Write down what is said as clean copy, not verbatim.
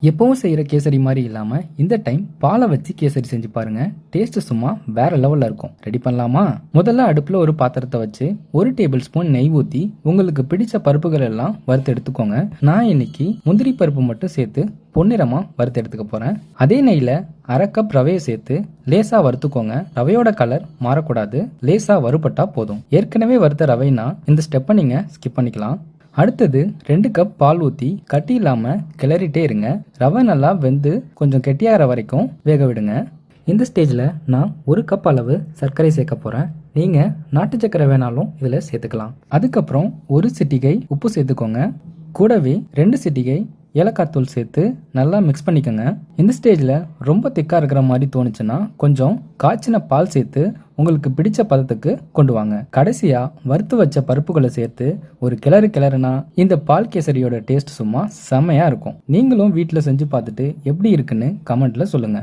எப்பவும் செய்யற கேசரி மாதிரி இல்லாம இந்த டைம் பாலை வச்சு கேசரி செஞ்சு பாருங்க. டேஸ்ட் சும்மா வேற லெவல்ல இருக்கும். ரெடி பண்ணலாமா? முதல்ல அடுப்புல ஒரு பாத்திரத்தை வச்சு 1 டேபிள் ஸ்பூன் நெய் ஊத்தி உங்களுக்கு பிடிச்ச பருப்புகள் எல்லாம் வறுத்து எடுத்துக்கோங்க. நான் இன்னைக்கு முந்திரி பருப்பு மட்டும் சேர்த்து பொன்னிறமா வறுத்து எடுத்துக்க போறேன். அதே நெய்ல 1/2 கப் ரவையை சேர்த்து லேசா வறுத்துக்கோங்க. ரவையோட கலர் மாறக்கூடாது, லேசா வறுபட்டா போதும். ஏற்கனவே வறுத்த ரவைனா இந்த ஸ்டெப்பை நீங்க ஸ்கிப் பண்ணிக்கலாம். அடுத்தது 2 கப் பால் ஊற்றி கட்டி இல்லாமல் கிளறிட்டே இருங்க. ரவை நல்லா வெந்து கொஞ்சம் கெட்டியாகிற வரைக்கும் வேக விடுங்க. இந்த ஸ்டேஜில் நான் 1 கப் அளவு சர்க்கரை சேர்க்க போகிறேன். நீங்கள் நாட்டு சர்க்கரை வேணாலும் இதில் சேர்த்துக்கலாம். அதுக்கப்புறம் 1 சிட்டிகை உப்பு சேர்த்துக்கோங்க. கூடவே 2 சிட்டிகை ஏலக்காய் தூள் சேர்த்து நல்லா மிக்ஸ் பண்ணிக்கோங்க. இந்த ஸ்டேஜில் ரொம்ப திக்காக இருக்கிற மாதிரி தோணுச்சுன்னா கொஞ்சம் காய்ச்சின பால் சேர்த்து உங்களுக்கு பிடிச்ச பதத்துக்கு கொண்டு வாங்க. கடைசியா வறுத்து வச்ச பருப்புகளை சேர்த்து ஒரு கிளறுனா இந்த பால் கேசரியோட டேஸ்ட் சும்மா செமையா இருக்கும். நீங்களும் வீட்டில் செஞ்சு பார்த்துட்டு எப்படி இருக்குன்னு கமெண்ட்ல சொல்லுங்க.